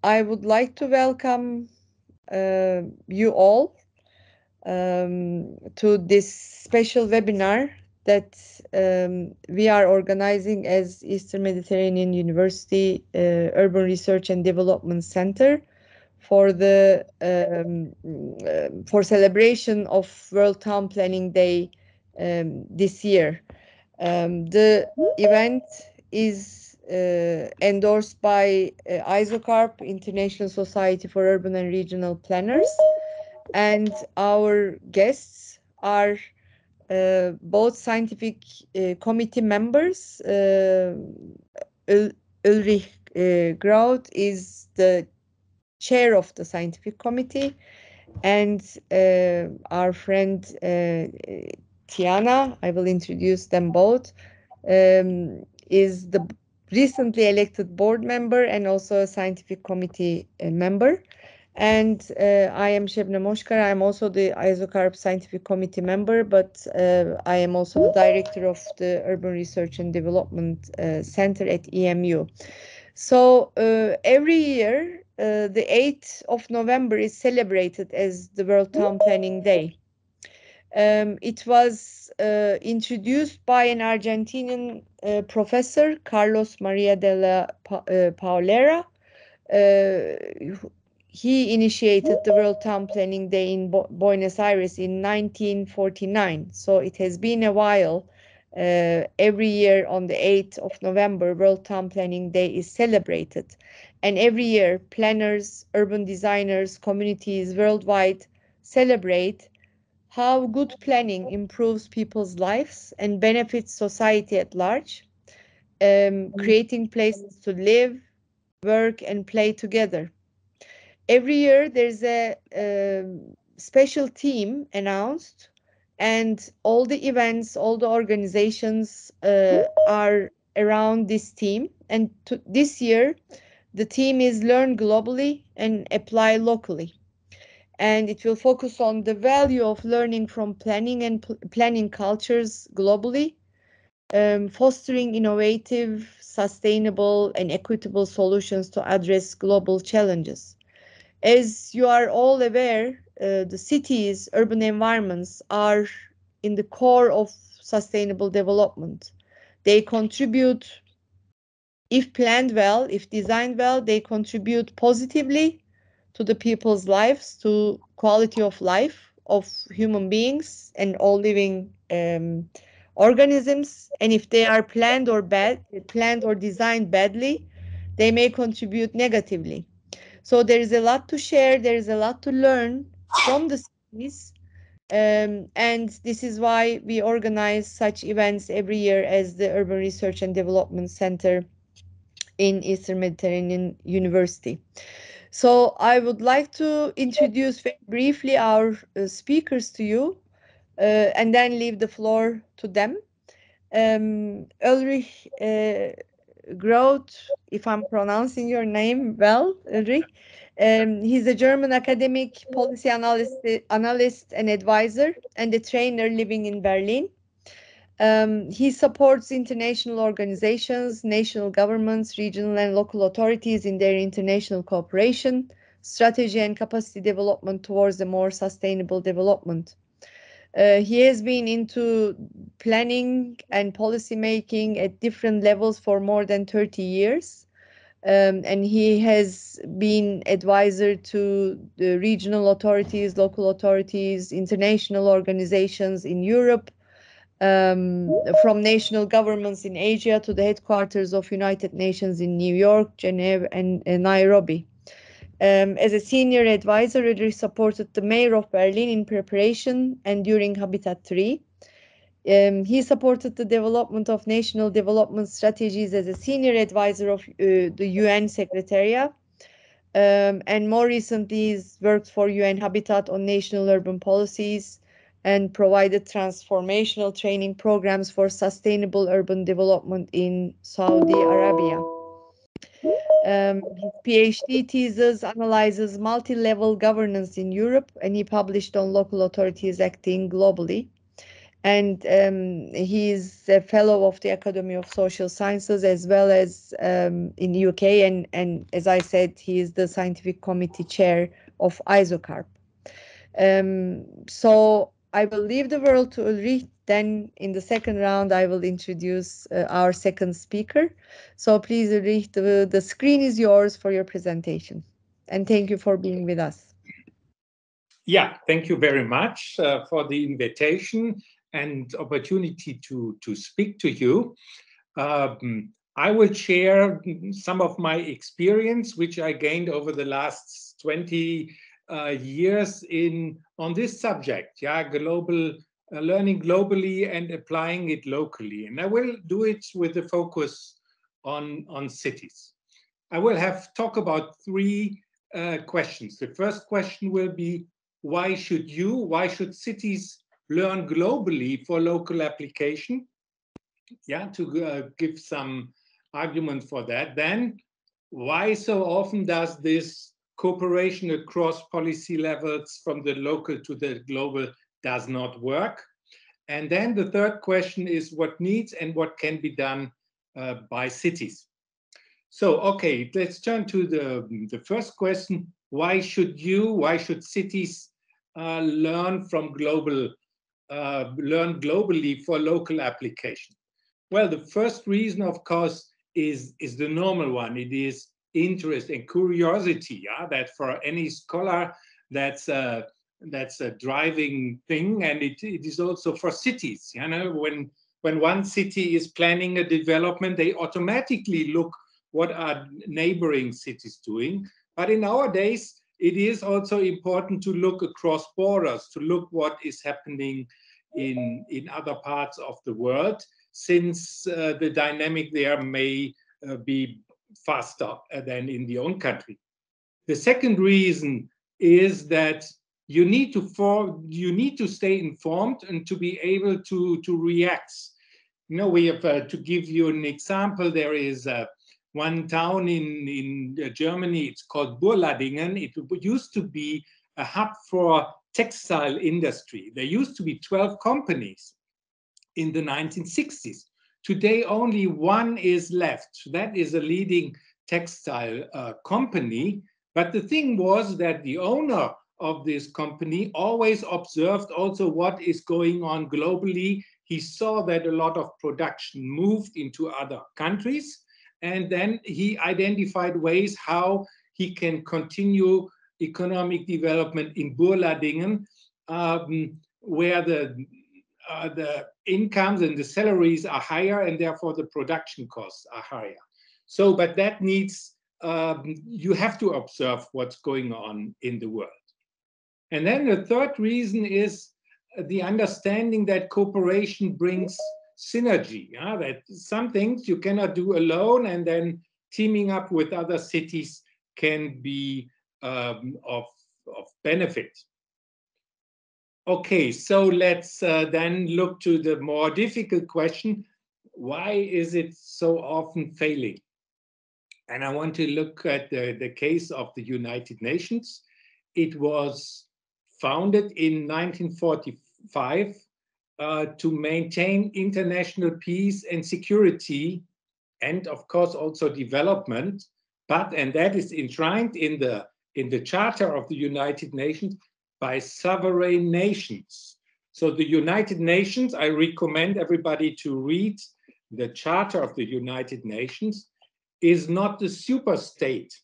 I would like to welcome you all to this special webinar that we are organizing as Eastern Mediterranean University Urban Research and Development Center for the for celebration of World Town Planning Day this year. The event is endorsed by ISOCARP, International Society for Urban and Regional Planners, and our guests are both scientific committee members. Ulrich Graut is the chair of the scientific committee, and our friend Tiana, I will introduce them both, is the recently elected board member and also a scientific committee member. And I am Şebnem Oşkar. I am also the ISOCARP Scientific Committee member, but I am also the director of the Urban Research and Development Center at EMU. So every year, the 8th of November is celebrated as the World Town Planning Day. It was introduced by an Argentinian professor, Carlos Maria de la Paulera. He initiated the World Town Planning Day in Buenos Aires in 1949. So it has been a while. Every year on the 8th of November, World Town Planning Day is celebrated. And every year, planners, urban designers, communities worldwide celebrate how good planning improves people's lives and benefits society at large, creating places to live, work, and play together. Every year there's a special theme announced, and all the events, all the organizations are around this theme. And this year, the theme is Learn Globally and Apply Locally. And it will focus on the value of learning from planning and planning cultures globally, fostering innovative, sustainable, and equitable solutions to address global challenges. As you are all aware, the cities, urban environments are in the core of sustainable development. They contribute, if planned well, if designed well, they contribute positively to the people's lives, to quality of life of human beings and all living organisms. And if they are planned or designed badly, they may contribute negatively. So there is a lot to share, there is a lot to learn from the cities, and this is why we organize such events every year as the Urban Research and Development Center in Eastern Mediterranean University. So I would like to introduce very briefly our speakers to you, and then leave the floor to them. Ulrich Groth, if I'm pronouncing your name well, Ulrich. He's a German academic, policy analyst and advisor, and a trainer living in Berlin. He supports international organizations, national governments, regional and local authorities in their international cooperation, strategy and capacity development towards a more sustainable development. He has been into planning and policy making at different levels for more than 30 years. And he has been advisor to the regional authorities, local authorities, international organizations in Europe, from national governments in Asia to the headquarters of United Nations in New York, Geneva, and Nairobi. As a senior advisor, he supported the mayor of Berlin in preparation and during Habitat 3. He supported the development of national development strategies as a senior advisor of the UN Secretariat. And more recently, he's worked for UN Habitat on national urban policies and provided transformational training programs for sustainable urban development in Saudi Arabia. His PhD thesis analyzes multi-level governance in Europe, and he published on local authorities acting globally. And he is a fellow of the Academy of Social Sciences as well as in UK. And as I said, he is the scientific committee chair of ISOCARP. So I will leave the word to Ulrich. Then in the second round, I will introduce our second speaker. So please, Ulrich, the screen is yours for your presentation. And thank you for being with us. Yeah, thank you very much for the invitation and opportunity to speak to you. I will share some of my experience, which I gained over the last 20 years on this subject, global learning globally and applying it locally. And I will do it with a focus on cities. I will talk about three questions. The first question will be, why should cities learn globally for local application? To give some argument for that. Then, why so often does this cooperation across policy levels from the local to the global does not work? And then the third question is, what needs and what can be done by cities? So, okay, let's turn to the first question. Why should cities learn globally for local application? Well, the first reason, of course, is the normal one. It is interest and curiosity. That for any scholar, that's a driving thing, and it is also for cities. When one city is planning a development, they automatically look what are neighboring cities doing. But in our days, it is also important to look across borders, to look what is happening in other parts of the world, since the dynamic there may be faster than in the own country. The second reason is that you need to stay informed and to be able to react. We have to give you an example. There is one town in Germany. It's called Burladingen. It used to be a hub for textile industry. There used to be 12 companies in the 1960s. Today, only one is left. That is a leading textile company. But the thing was that the owner of this company always observed also what is going on globally. He saw that a lot of production moved into other countries. And then he identified ways how he can continue economic development in Burladingen, where the incomes and the salaries are higher, and therefore the production costs are higher. So, but that needs, you have to observe what's going on in the world. And then the third reason is the understanding that cooperation brings synergy, that some things you cannot do alone, and then teaming up with other cities can be of benefit. Okay, so let's then look to the more difficult question. Why is it so often failing? And I want to look at the case of the United Nations. It was founded in 1945 to maintain international peace and security, and of course also development. And that is enshrined in the Charter of the United Nations by sovereign nations. So the United Nations, I recommend everybody to read the Charter of the United Nations, is not the super state.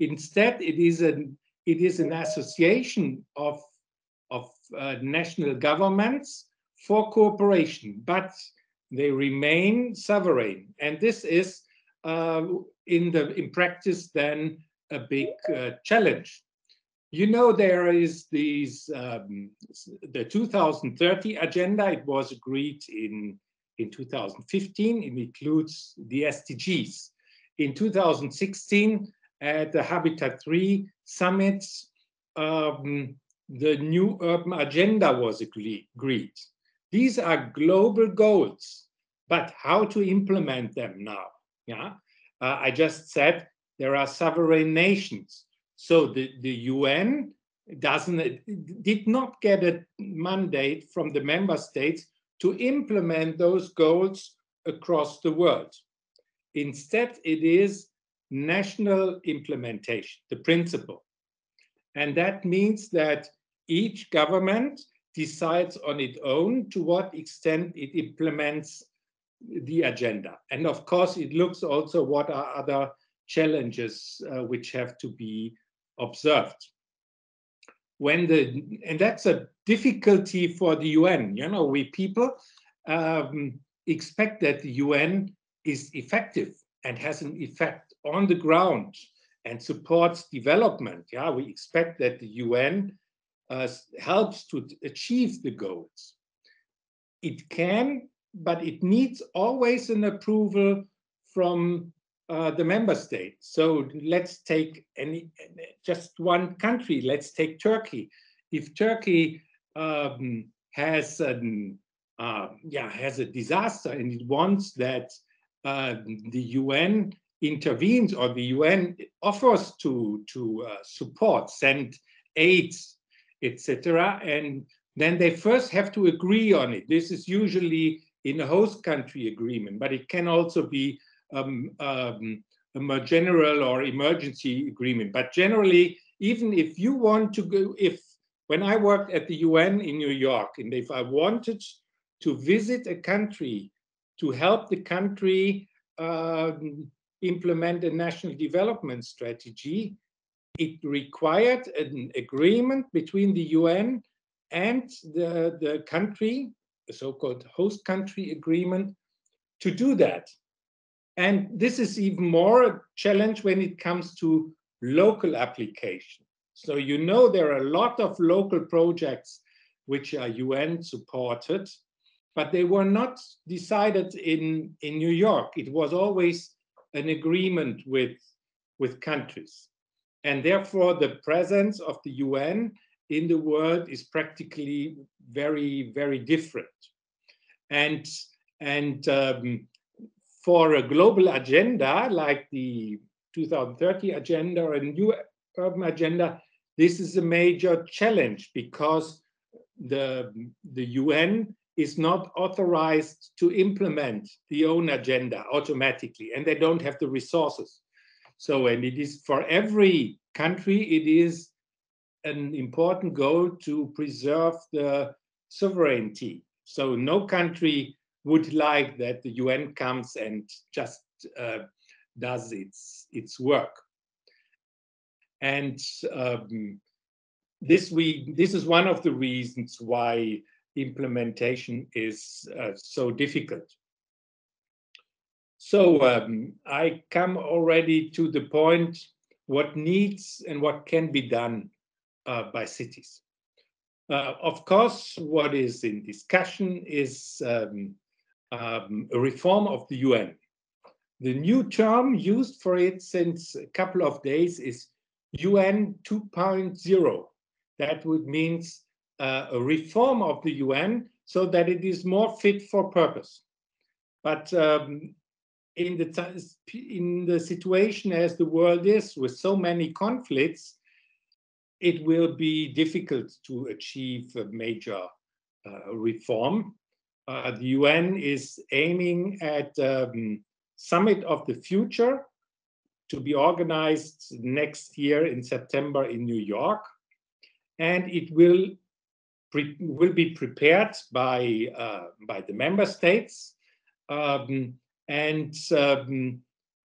Instead, it is an association of national governments for cooperation, but they remain sovereign. And this is in practice then a big challenge. There is the 2030 agenda. It was agreed in 2015. It includes the SDGs. In 2016, at the Habitat 3 Summit, the new urban agenda was agreed. These are global goals, but how to implement them now? I just said there are sovereign nations. So the UN did not get a mandate from the member states to implement those goals across the world. Instead, it is national implementation, the principle. And that means that each government decides on its own to what extent it implements the agenda. And of course, it looks also what are other challenges which have to be observed. And that's a difficulty for the UN. You know, we people expect that the UN is effective and has an effect on the ground and supports development. Yeah, we expect that the UN helps to achieve the goals. It can, but it needs always an approval from the member state. So let's take just one country. Let's take Turkey. If Turkey has a disaster and it wants that the UN intervenes or the UN offers to support, send aid, etc., and then they first have to agree on it. This is usually in a host country agreement, but it can also be a more general or emergency agreement. But generally, even if you want to go, when I worked at the UN in New York, and if I wanted to visit a country to help the country implement a national development strategy, it required an agreement between the UN and the country, the so-called host country agreement, to do that. And this is even more a challenge when it comes to local application. So you know there are a lot of local projects which are UN supported, but they were not decided in New York. It was always an agreement with countries. And therefore, the presence of the UN in the world is practically very, very different. And for a global agenda like the 2030 agenda or a new urban agenda, this is a major challenge because the UN is not authorized to implement the own agenda automatically, and they don't have the resources. So, and it is for every country, it is an important goal to preserve the sovereignty. So no country would like that the UN comes and just does its work. And this is one of the reasons why implementation is so difficult. So I come already to the point what needs and what can be done by cities. Of course, what is in discussion is a reform of the UN. The new term used for it since a couple of days is UN 2.0. That would mean a reform of the UN so that it is more fit for purpose. But in the situation as the world is, with so many conflicts, it will be difficult to achieve a major reform. The UN is aiming at Summit of the Future to be organized next year in September in New York, and it will be prepared by the member states, and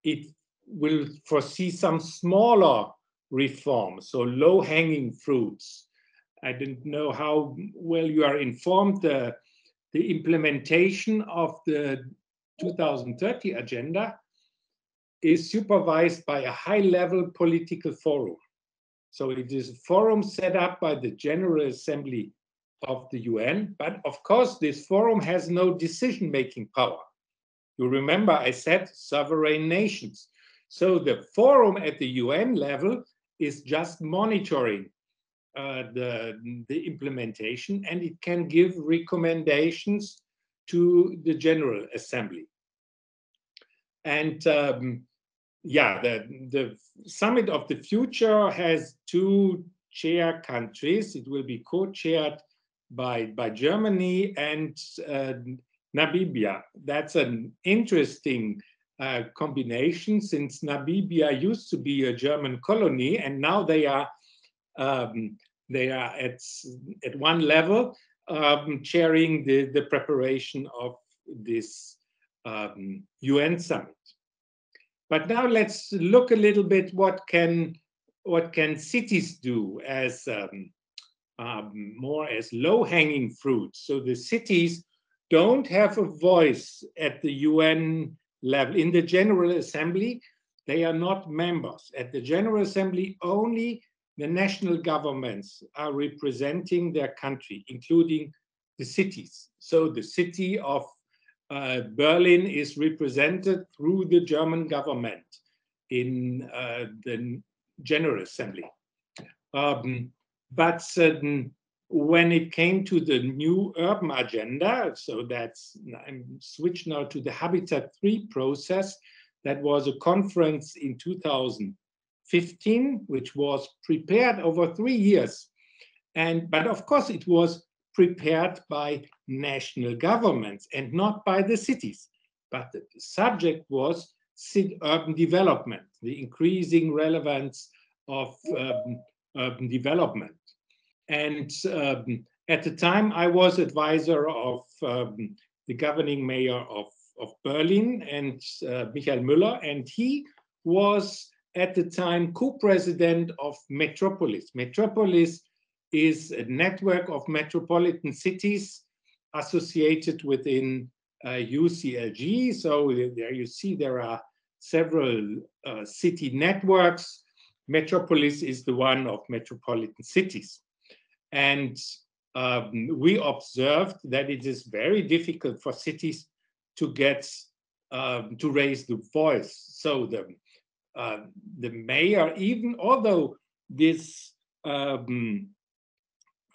it will foresee some smaller reforms, so low-hanging fruits. I don't know how well you are informed. The implementation of the 2030 agenda is supervised by a high-level political forum. So it is a forum set up by the General Assembly of the UN, but of course this forum has no decision-making power. You remember I said sovereign nations. So the forum at the UN level is just monitoring the implementation, and it can give recommendations to the General Assembly. And the Summit of the Future has two chair countries. It will be co-chaired by Germany and Namibia. That's an interesting combination, since Namibia used to be a German colony, and now they are at one level, chairing the preparation of this UN summit. But now let's look a little bit what can cities do as more as low-hanging fruit. So the cities don't have a voice at the UN level. In the General Assembly, they are not members. At the General Assembly, only the national governments are representing their country, including the cities. So the city of Berlin is represented through the German government in the General Assembly. But when it came to the new urban agenda, so I'm switched now to the Habitat 3 process. That was a conference in 2015, which was prepared over 3 years. But of course, it was prepared by national governments and not by the cities. But the subject was urban development, the increasing relevance of urban development. And at the time, I was advisor of the governing mayor of Berlin, and Michael Müller, and he was at the time co-president of Metropolis. Metropolis is a network of metropolitan cities associated within UCLG. So there you see there are several city networks. Metropolis is the one of metropolitan cities. And we observed that it is very difficult for cities to get to raise the voice. So the mayor, even although this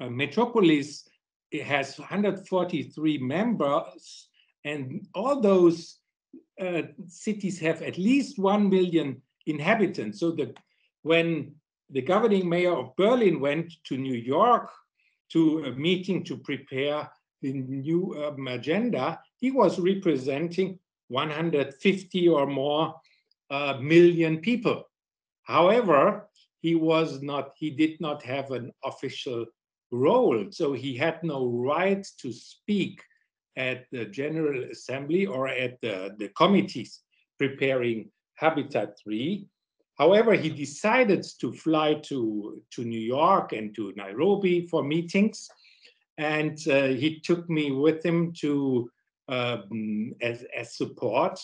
Metropolis, it has 143 members, and all those cities have at least 1 million inhabitants. So when the governing mayor of Berlin went to New York to a meeting to prepare the new urban agenda, he was representing 150 or more million people. However, he did not have an official role, so he had no right to speak at the General Assembly or at the committees preparing Habitat 3. However, he decided to fly to New York and to Nairobi for meetings, and he took me with him to as support.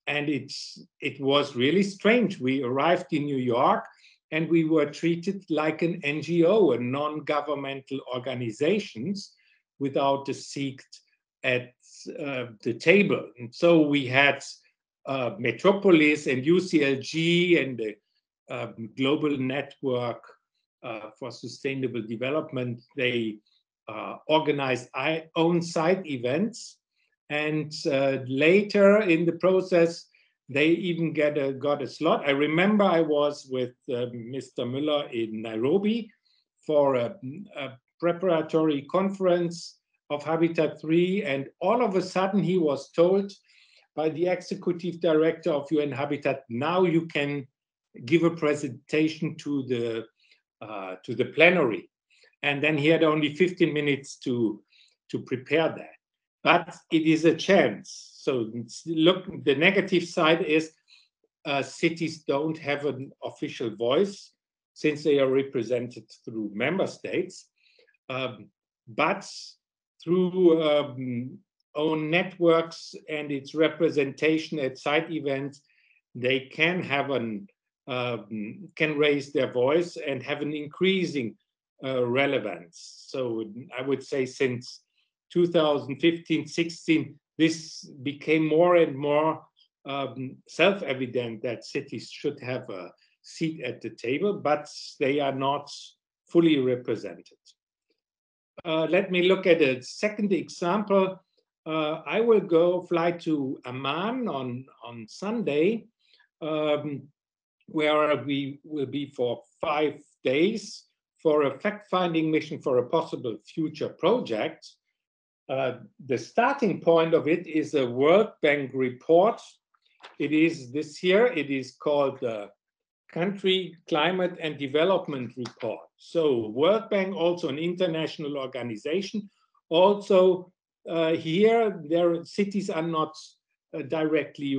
And it was really strange. We arrived in New York, and we were treated like an NGO, a non-governmental organizations, without a seat at the table. And so we had Metropolis and UCLG and the Global Network for Sustainable Development. They organized own side events, and later in the process, they even got a slot. I remember I was with Mr. Müller in Nairobi for a preparatory conference of Habitat 3, and all of a sudden he was told by the executive director of UN Habitat, now you can give a presentation to the plenary. And then he had only 15 minutes to prepare that. But it is a chance. So look, the negative side is cities don't have an official voice since they are represented through member states. But through own networks and its representation at side events, they can have can raise their voice and have an increasing relevance. So I would say since 2015-16, this became more and more self-evident that cities should have a seat at the table, but they are not fully represented. Let me look at a second example. I will fly to Amman on Sunday, where we will be for 5 days for a fact-finding mission for a possible future project, the starting point of it is a World Bank report. It is this year, it is called the Country Climate and Development Report. So World Bank, also an international organization. Also here, their cities are not directly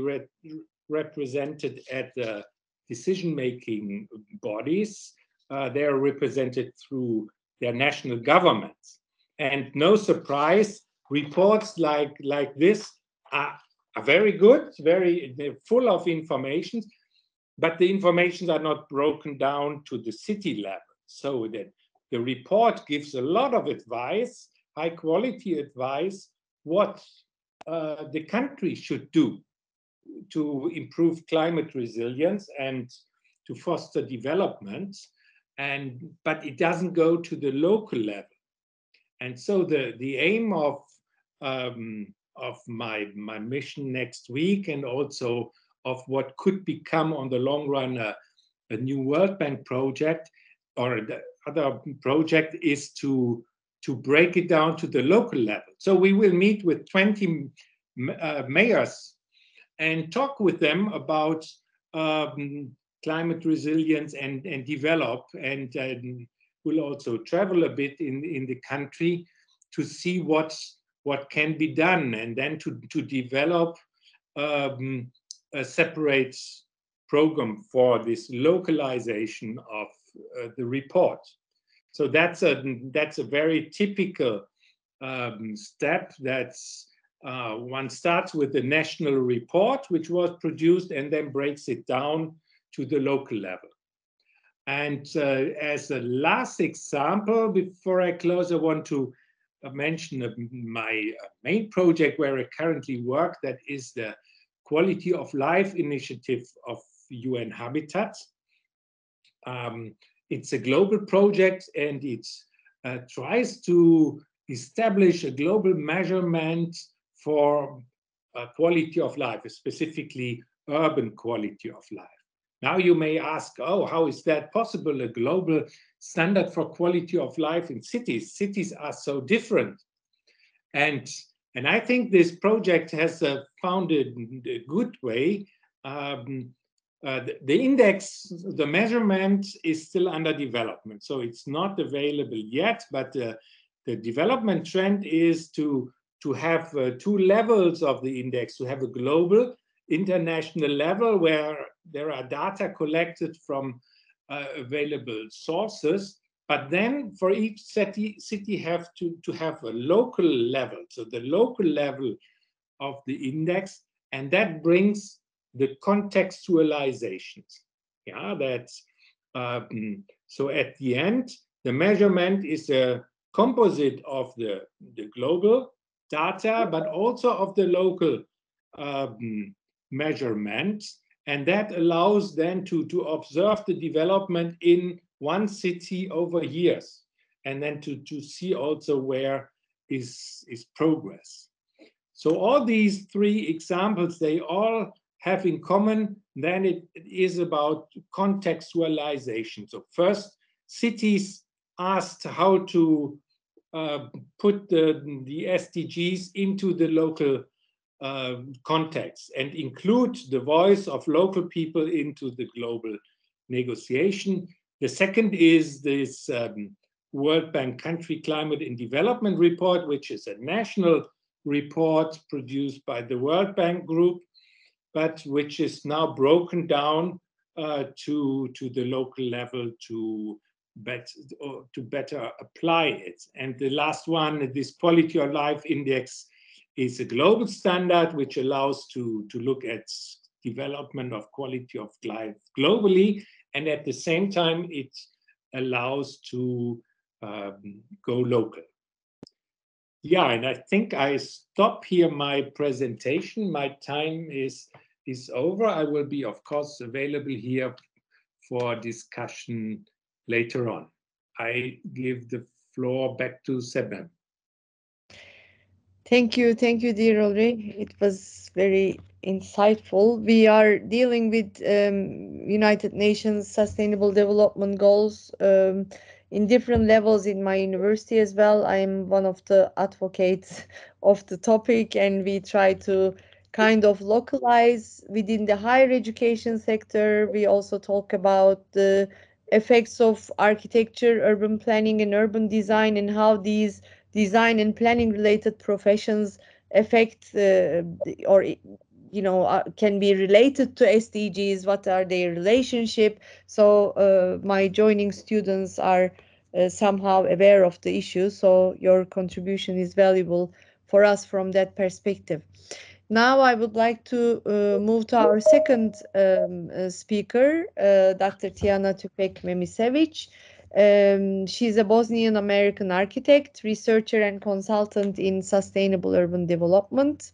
represented at the decision-making bodies. They are represented through their national governments. And no surprise, reports like this are very good, they're full of information, but the information are not broken down to the city level. So that the report gives a lot of advice, high quality advice, what the country should do to improve climate resilience and to foster development. But it doesn't go to the local level. And so the aim of my mission next week, and also of what could become on the long run a new World Bank project or the other project, is to break it down to the local level. So we will meet with 20 mayors and talk with them about climate resilience and develop, and we'll also travel a bit in the country to see what can be done, and then to develop a separate program for this localization of the report. So that's a very typical step. That's one starts with the national report, which was produced, and then breaks it down to the local level. And as a last example, before I close, I want to mention my main project where I currently work, that is the Quality of Life Initiative of UN Habitat. It's a global project, and it tries to establish a global measurement for quality of life, specifically urban quality of life. Now you may ask, oh, how is that possible? A global standard for quality of life in cities? Cities are so different. And I think this project has found a good way. The index, the measurement is still under development, so it's not available yet, but the development trend is to have two levels of the index, to have a global international level where there are data collected from available sources, but then for each city have to have a local level, so the local level of the index, and that brings the contextualizations. Yeah, that's so at the end, the measurement is a composite of the global data, but also of the local measurement, and that allows then to observe the development in one city over years, and then to see also where is progress. So all these three examples, they all have in common, then it is about contextualization. So first, cities asked how to put the SDGs into the local context and include the voice of local people into the global negotiation. The second is this World Bank Country Climate and Development Report, which is a national report produced by the World Bank Group, but which is now broken down to the local level to better apply it. And the last one, this Quality of Life Index, is a global standard which allows to look at development of quality of life globally, and at the same time it allows to go local. Yeah, and I think I stop here my presentation. My time is over. I will be, of course, available here for discussion later on. I give the floor back to Sebnem. Thank you, dear Ulrich. It was very insightful. We are dealing with United Nations Sustainable Development Goals in different levels in my university as well. I'm one of the advocates of the topic, and we try to kind of localize within the higher education sector. We also talk about the effects of architecture, urban planning, and urban design, and how these design and planning related professions affect or can be related to SDGs. What are their relationship? So my joining students are somehow aware of the issue. So your contribution is valuable for us from that perspective. Now I would like to move to our second speaker, Dr. Tijana Tüfek Memisevic. She's a Bosnian American architect, researcher, and consultant in sustainable urban development.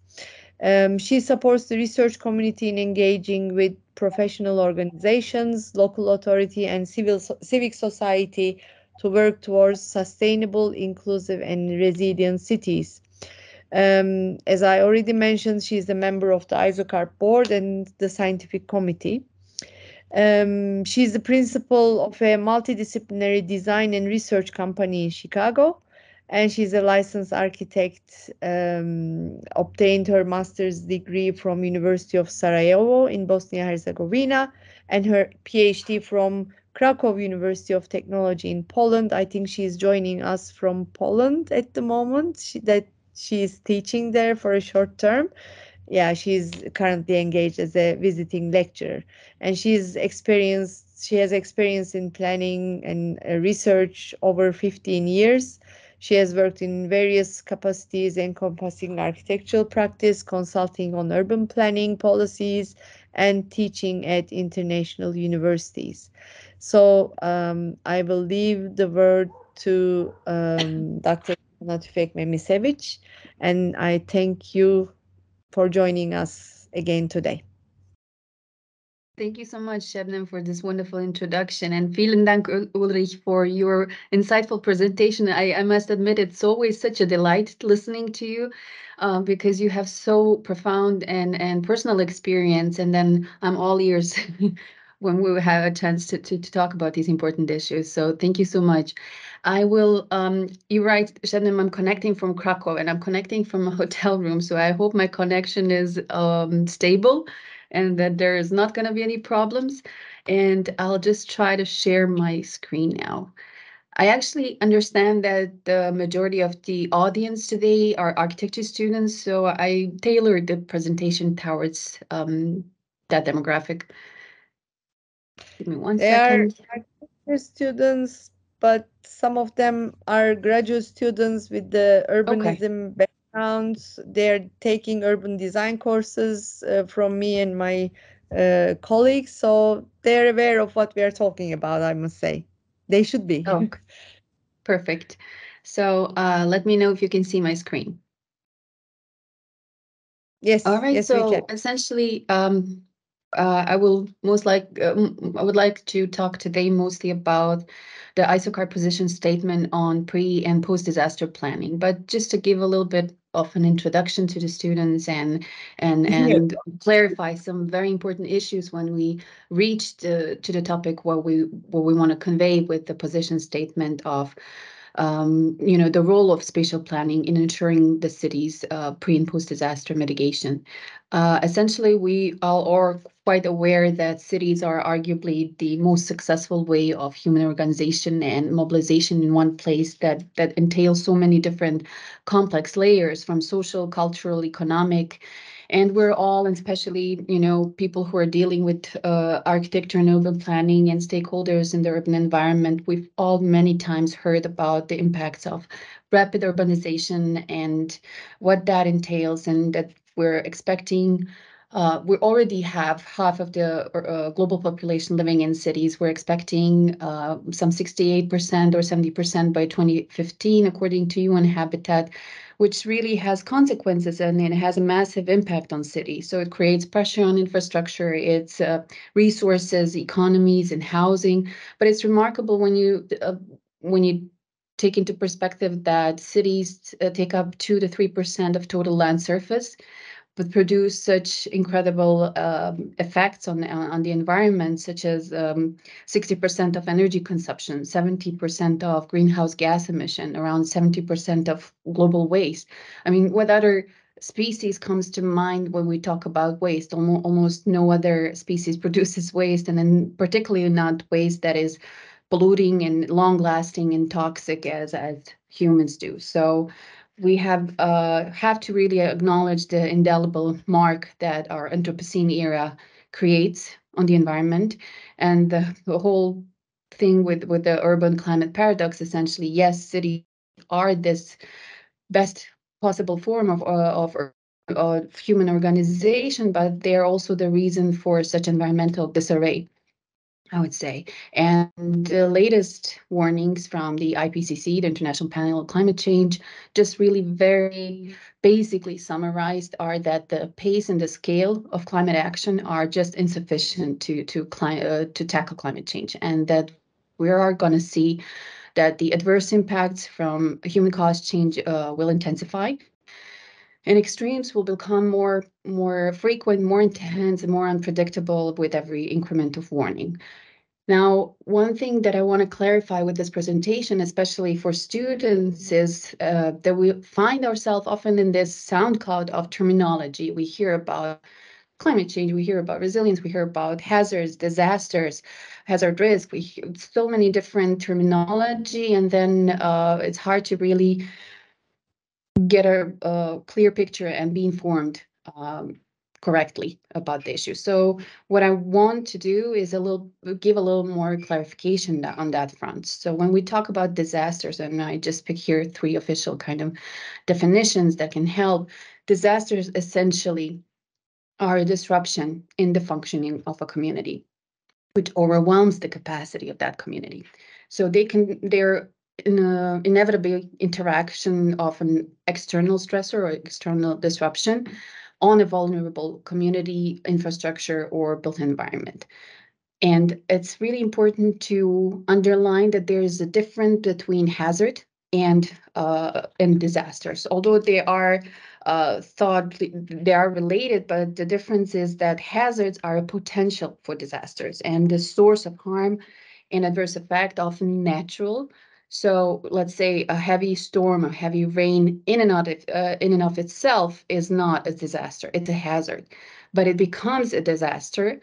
She supports the research community in engaging with professional organizations, local authority, and civic society to work towards sustainable, inclusive, and resilient cities. As I already mentioned, she's a member of the ISOCARP board and the scientific committee. She's the principal of a multidisciplinary design and research company in Chicago, and she's a licensed architect. Obtained her master's degree from University of Sarajevo in Bosnia-Herzegovina, and her PhD from Krakow University of Technology in Poland. I think she's joining us from Poland at the moment. She is teaching there for a short term. Yeah, she's currently engaged as a visiting lecturer, and she has experience in planning and research over 15 years. She has worked in various capacities encompassing architectural practice, consulting on urban planning policies, and teaching at international universities. So I will leave the word to Dr. Tüfek Memisevic, and I thank you for joining us again today. Thank you so much, Şebnem, for this wonderful introduction. And vielen Dank, Ulrich, for your insightful presentation. I must admit, it's always such a delight listening to you because you have so profound and personal experience. And then I'm all ears when we have a chance to talk about these important issues. So thank you so much. I will, you're right, Şebnem, I'm connecting from Krakow and I'm connecting from a hotel room. So I hope my connection is stable and that there is not going to be any problems. And I'll just try to share my screen now. I actually understand that the majority of the audience today are architecture students, so I tailored the presentation towards that demographic. Give me one second. They are architecture students, but some of them are graduate students with the urbanism backgrounds. They're taking urban design courses from me and my colleagues, so they're aware of what we are talking about, I must say. They should be. Oh, perfect. So let me know if you can see my screen. Yes. All right. Yes, we So can. essentially, I would like to talk today mostly about the ISOCARP position statement on pre and post disaster planning. But just to give a little bit of an introduction to the students and clarify some very important issues when we reach to the topic what we want to convey with the position statement of the role of spatial planning in ensuring the city's pre and post disaster mitigation. Essentially, we all are quite aware that cities are arguably the most successful way of human organization and mobilization in one place that entails so many different complex layers from social, cultural, economic. And we're all, and especially, people who are dealing with architecture and urban planning and stakeholders in the urban environment, we've all many times heard about the impacts of rapid urbanization and what that entails, and that we're expecting. We already have half of the global population living in cities. We're expecting some 68% or 70% by 2015, according to UN Habitat, which really has consequences and it has a massive impact on cities. So it creates pressure on infrastructure, it's resources, economies, and housing. But it's remarkable when you take into perspective that cities take up 2 to 3% of total land surface, but produce such incredible effects on the environment, such as 60% of energy consumption, 70% of greenhouse gas emission, around 70% of global waste. I mean, what other species comes to mind when we talk about waste? Almost no other species produces waste, and then particularly not waste that is polluting and long-lasting and toxic as humans do. So we have to really acknowledge the indelible mark that our Anthropocene era creates on the environment, and the whole thing with the urban climate paradox. Essentially, yes, cities are this best possible form of human organization, but they're also the reason for such environmental disarray, I would say. And the latest warnings from the IPCC, the International Panel on Climate Change, just really very basically summarized are that the pace and the scale of climate action are just insufficient to tackle climate change, and that we are going to see that the adverse impacts from human caused change will intensify, and extremes will become more frequent, more intense, and more unpredictable with every increment of warning. Now, one thing that I want to clarify with this presentation, especially for students, is that we find ourselves often in this sound cloud of terminology. We hear about climate change, we hear about resilience, we hear about hazards, disasters, hazard risk. We hear so many different terminology, and then it's hard to really get a clear picture and be informed correctly about the issue. So what I want to do is give a little more clarification on that front. So when we talk about disasters, and I just pick here 3 official kind of definitions that can help, disasters essentially are a disruption in the functioning of a community, which overwhelms the capacity of that community. So they're in an inevitable interaction of an external stressor or external disruption on a vulnerable community, infrastructure, or built environment. And it's really important to underline that there is a difference between hazard and disasters. Although they are they are related, but the difference is that hazards are a potential for disasters, and the source of harm and adverse effect often natural. So let's say a heavy storm or heavy rain in and of itself is not a disaster, it's a hazard. But it becomes a disaster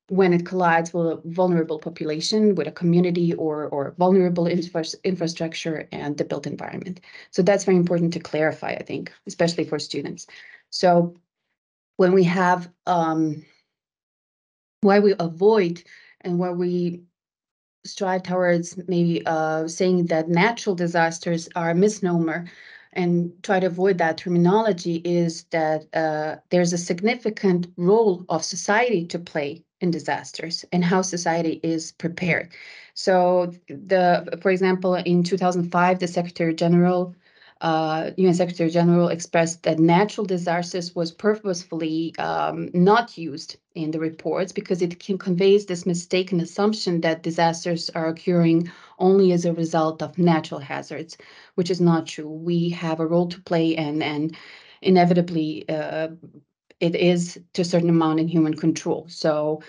when it collides with a vulnerable population, with a community or vulnerable infrastructure and the built environment. So that's very important to clarify, I think, especially for students. So when we have why we avoid and why we strive towards maybe saying that natural disasters are a misnomer and try to avoid that terminology is that there's a significant role of society to play in disasters and how society is prepared. So for example, in 2005, the Secretary General UN Secretary General expressed that natural disasters was purposefully not used in the reports because it conveys this mistaken assumption that disasters are occurring only as a result of natural hazards, which is not true. We have a role to play, and inevitably it is to a certain amount in human control. So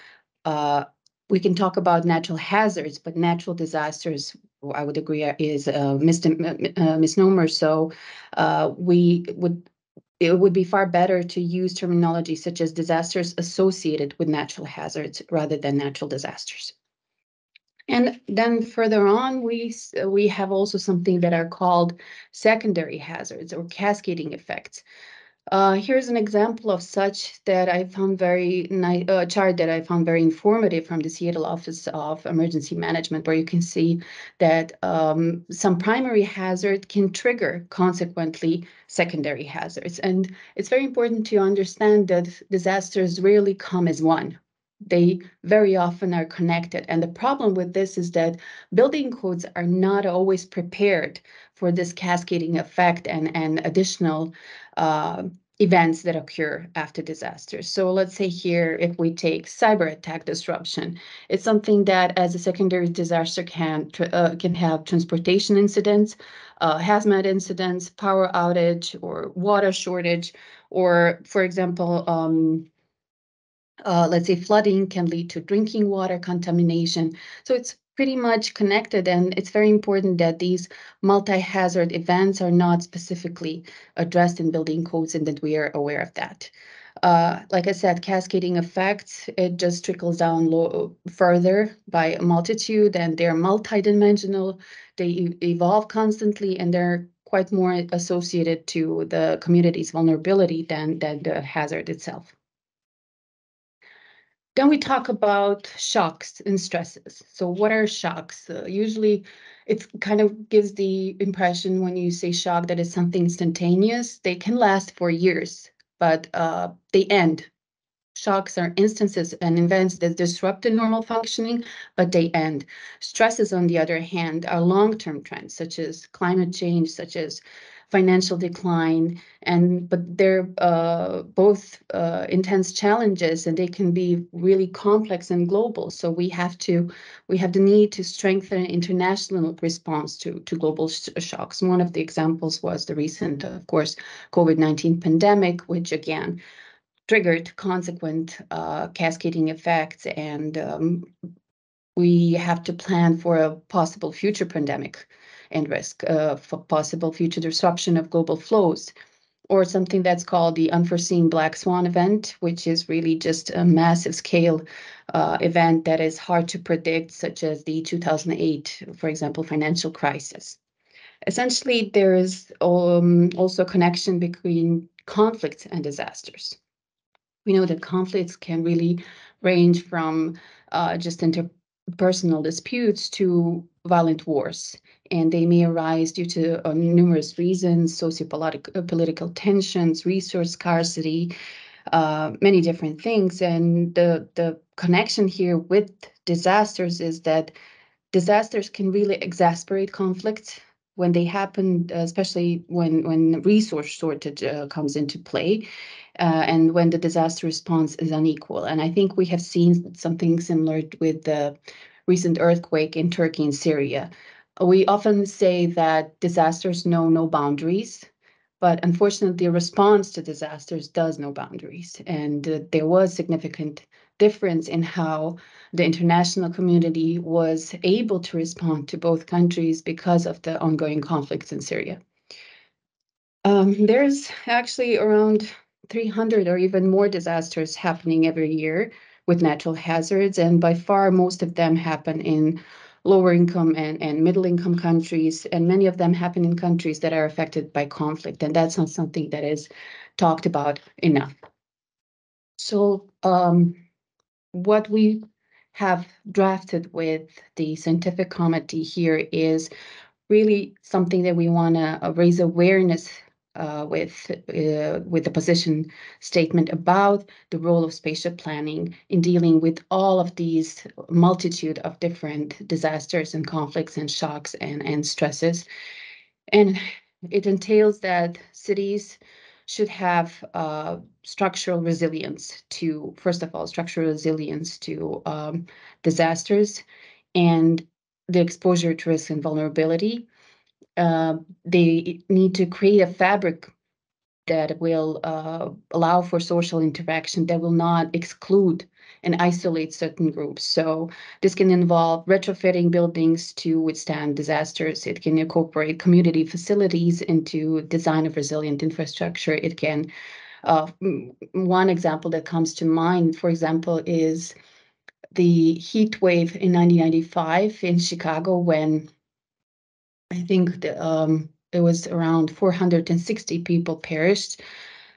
we can talk about natural hazards, but natural disasters, I would agree, is a misnomer. So it would be far better to use terminology such as disasters associated with natural hazards rather than natural disasters. And then further on, we have also something that are called secondary hazards or cascading effects. Here's an example of such that I found very nice, chart that I found very informative from the Seattle Office of Emergency Management, where you can see that some primary hazard can trigger, consequently, secondary hazards. And it's very important to understand that disasters rarely come as one. They very often are connected. And the problem with this is that building codes are not always prepared for this cascading effect and additional events that occur after disasters. So let's say here, if we take cyber attack disruption, it's something that as a secondary disaster can have transportation incidents, hazmat incidents, power outage, or water shortage, or for example, let's say flooding can lead to drinking water contamination. So it's pretty much connected, and it's very important that these multi-hazard events are not specifically addressed in building codes and that we are aware of that. Like I said, cascading effects, it just trickles down further by a multitude, and they're multidimensional. They evolve constantly, and they're quite more associated to the community's vulnerability than the hazard itself. Then we talk about shocks and stresses. So what are shocks? Usually it kind of gives the impression when you say shock that it's something instantaneous. They can last for years, but they end. Shocks are instances and events that disrupt the normal functioning, but they end. Stresses, on the other hand, are long-term trends, such as climate change, such as financial decline, but they're both intense challenges, and they can be really complex and global. So we have the need to strengthen international response to global shocks. One of the examples was the recent, of course, COVID-19 pandemic, which again triggered consequent cascading effects, and we have to plan for a possible future pandemic and risk for possible future disruption of global flows, or something that's called the unforeseen black swan event, which is really just a massive scale event that is hard to predict, such as the 2008, for example, financial crisis. Essentially, there is also a connection between conflicts and disasters. We know that conflicts can really range from just interpersonal disputes to violent wars, and they may arise due to numerous reasons: political tensions, resource scarcity, many different things. And the connection here with disasters is that disasters can really exacerbate conflicts when they happen, especially when resource shortage comes into play, and when the disaster response is unequal. And I think we have seen something similar with the recent earthquake in Turkey and Syria. We often say that disasters know no boundaries, but unfortunately, the response to disasters does know boundaries. And there was significant difference in how the international community was able to respond to both countries because of the ongoing conflicts in Syria. There's actually around 300 or even more disasters happening every year with natural hazards, and by far most of them happen in lower income and middle income countries, and many of them happen in countries that are affected by conflict, and that's not something that is talked about enough. So what we have drafted with the scientific committee here is really something that we want to raise awareness with the position statement about the role of spatial planning in dealing with all of these multitude of different disasters and conflicts and shocks and stresses. And it entails that cities should have structural resilience to, first of all, disasters and the exposure to risk and vulnerability. They need to create a fabric that will allow for social interaction, that will not exclude and isolate certain groups. So this can involve retrofitting buildings to withstand disasters. It can incorporate community facilities into design of resilient infrastructure. It can, one example that comes to mind, for example, is the heat wave in 1995 in Chicago, when I think it was around 460 people perished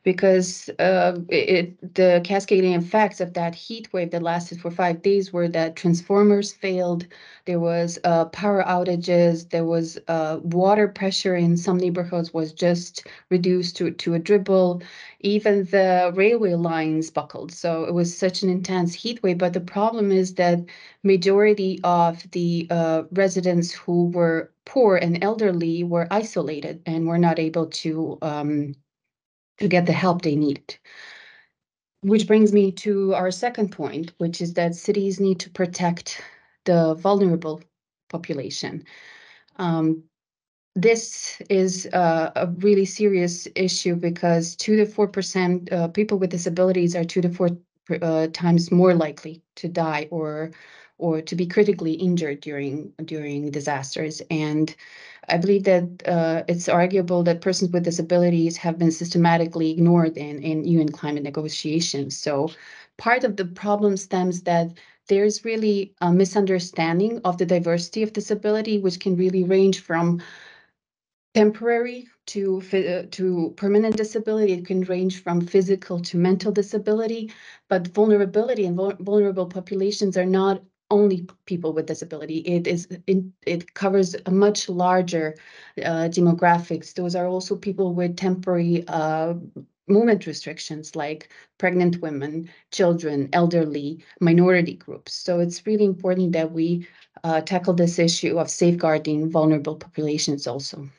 because the cascading effects of that heat wave that lasted for 5 days were that transformers failed, there was power outages, there was water pressure in some neighborhoods was just reduced to a dribble, even the railway lines buckled. So it was such an intense heat wave. But the problem is that majority of the residents who were poor and elderly were isolated and were not able to get the help they need. Which brings me to our second point, which is that cities need to protect the vulnerable population. This is a really serious issue because 2 to 4% people with disabilities are 2 to 4 times more likely to die or to be critically injured during disasters. And I believe that it's arguable that persons with disabilities have been systematically ignored in UN climate negotiations. So part of the problem stems that there's really a misunderstanding of the diversity of disability, which can really range from temporary to permanent disability. It can range from physical to mental disability, but vulnerability and vulnerable populations are not only people with disability. It covers a much larger demographics. Those are also people with temporary movement restrictions, like pregnant women, children, elderly, minority groups. So it's really important that we tackle this issue of safeguarding vulnerable populations also.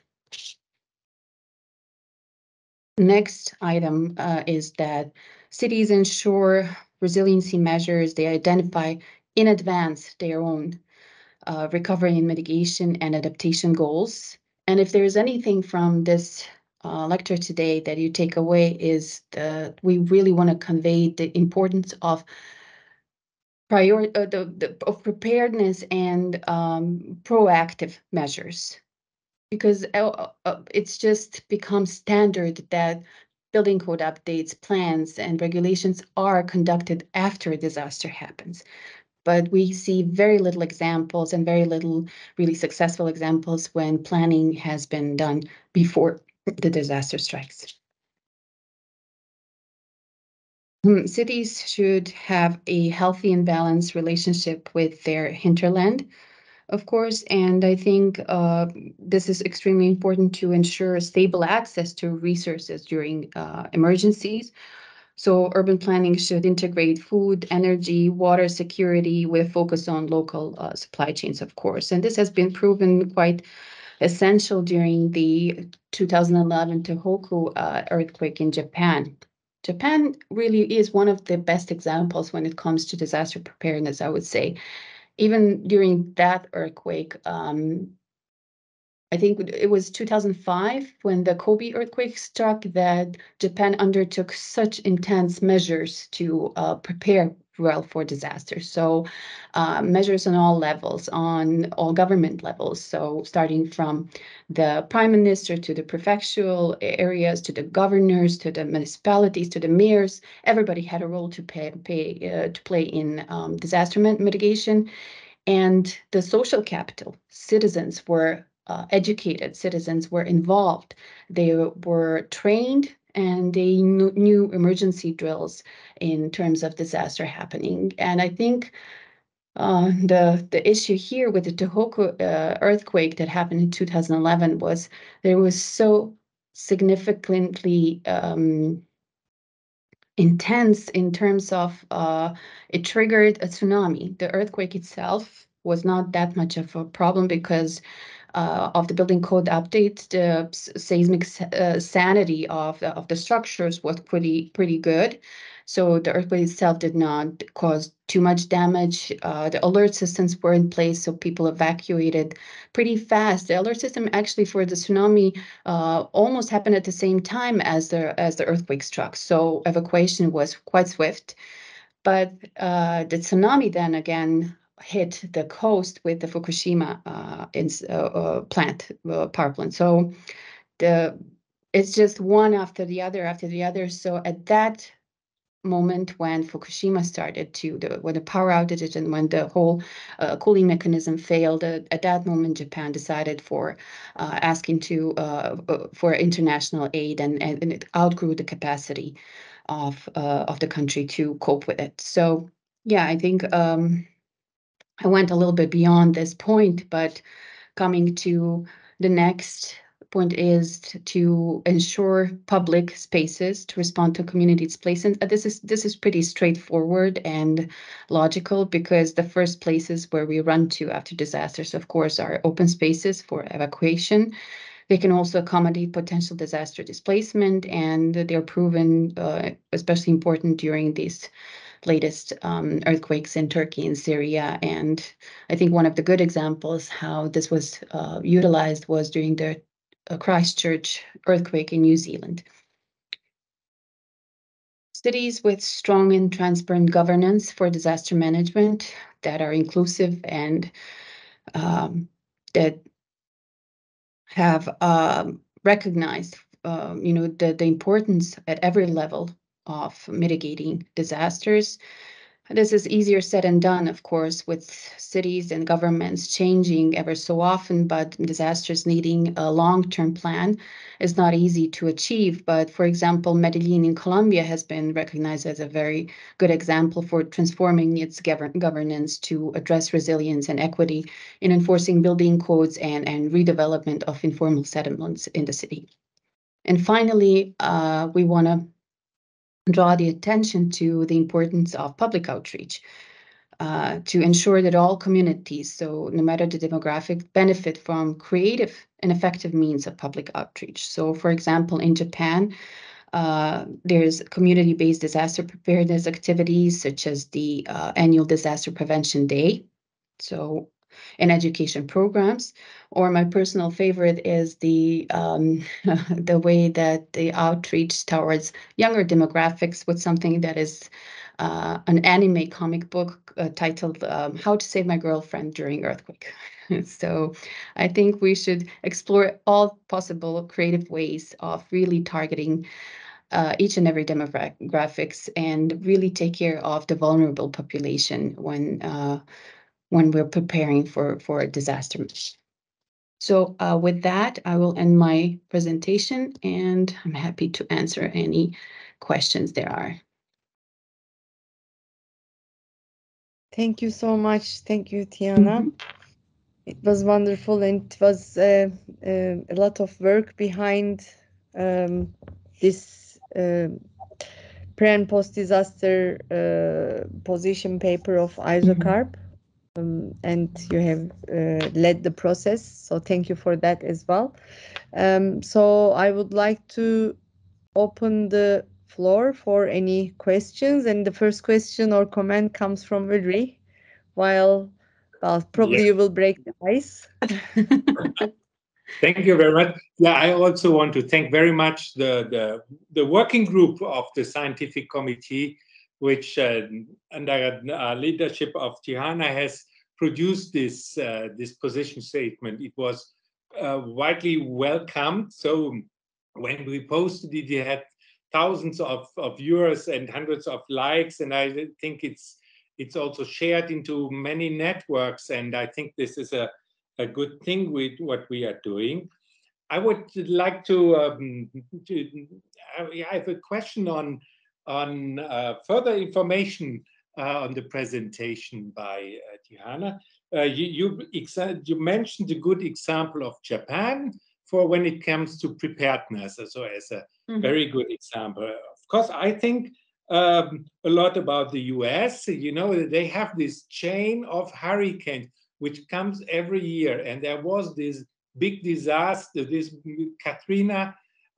Next item is that cities ensure resiliency measures. They identify in advance their own recovery and mitigation and adaptation goals. And if there's anything from this lecture today that you take away, is that we really want to convey the importance of of preparedness and proactive measures. Because it's just become standard that building code updates, plans, and regulations are conducted after a disaster happens. But we see very little examples and very little really successful examples when planning has been done before the disaster strikes. Cities should have a healthy and balanced relationship with their hinterland, of course, and I think this is extremely important to ensure stable access to resources during emergencies. So urban planning should integrate food, energy, water security with a focus on local supply chains, of course. And this has been proven quite essential during the 2011 Tohoku earthquake in Japan. Japan really is one of the best examples when it comes to disaster preparedness, I would say. Even during that earthquake, I think it was 2005 when the Kobe earthquake struck that Japan undertook such intense measures to prepare well for disasters. So measures on all levels, on all government levels. So starting from the prime minister to the prefectural areas, to the governors, to the municipalities, to the mayors, everybody had a role to play in disaster mitigation. And the social capital, citizens were educated, citizens were involved, they were trained, and they knew emergency drills in terms of disaster happening. And I think the issue here with the Tohoku earthquake that happened in 2011 was there was so significantly intense in terms of it triggered a tsunami. The earthquake itself was not that much of a problem because of the building code update, the seismic sanity of the structures was pretty good. So the earthquake itself did not cause too much damage. The alert systems were in place, so people evacuated pretty fast. The alert system actually for the tsunami almost happened at the same time as the earthquake struck. So evacuation was quite swift. But the tsunami then again hit the coast with the Fukushima power plant. So it's just one after the other. So at that moment when Fukushima started when the power outages and when the whole cooling mechanism failed, at that moment Japan decided for asking for international aid, and it outgrew the capacity of the country to cope with it. So yeah, I think I went a little bit beyond this point, but coming to the next point is to ensure public spaces to respond to community displacement. This is pretty straightforward and logical, because the first places where we run to after disasters, of course, are open spaces for evacuation. They can also accommodate potential disaster displacement, and they're proven especially important during these latest earthquakes in Turkey and Syria. And I think one of the good examples how this was utilized was during the Christchurch earthquake in New Zealand. Cities with strong and transparent governance for disaster management that are inclusive and that have recognized, the importance at every level of mitigating disasters. This is easier said than done, of course, with cities and governments changing ever so often, but disasters needing a long-term plan is not easy to achieve. But for example, Medellin in Colombia has been recognized as a very good example for transforming its governance to address resilience and equity in enforcing building codes and redevelopment of informal settlements in the city. And finally, we want to draw the attention to the importance of public outreach to ensure that all communities, so no matter the demographic, benefit from creative and effective means of public outreach. So for example, in Japan, there's community-based disaster preparedness activities such as the annual Disaster Prevention Day, so and education programs. Or my personal favorite is the the way that the outreach towards younger demographics with something that is an anime comic book titled How to Save My Girlfriend During Earthquake. So I think we should explore all possible creative ways of really targeting each and every demographics and really take care of the vulnerable population when we're preparing for a disaster. So with that, I will end my presentation, and I'm happy to answer any questions there are. Thank you so much. Thank you, Tiana. It was wonderful, and it was a lot of work behind this pre and post disaster position paper of ISOCARP. And you have led the process, so thank you for that as well. So I would like to open the floor for any questions, and the first question or comment comes from Ulrich. Well, probably you will break the ice. Thank you very much. Yeah, I also want to thank very much the working group of the scientific committee, which under leadership of Tiana has produced this position statement. It was widely welcomed. So when we posted it, it had thousands of viewers and hundreds of likes, and I think it's also shared into many networks, and I think this is a good thing with what we are doing. I would like to I have a question on further information on the presentation by Tiana. You mentioned a good example of Japan for when it comes to preparedness, so as a very good example. Of course, I think a lot about the US. You know, they have this chain of hurricanes which comes every year, and there was this big disaster, this Katrina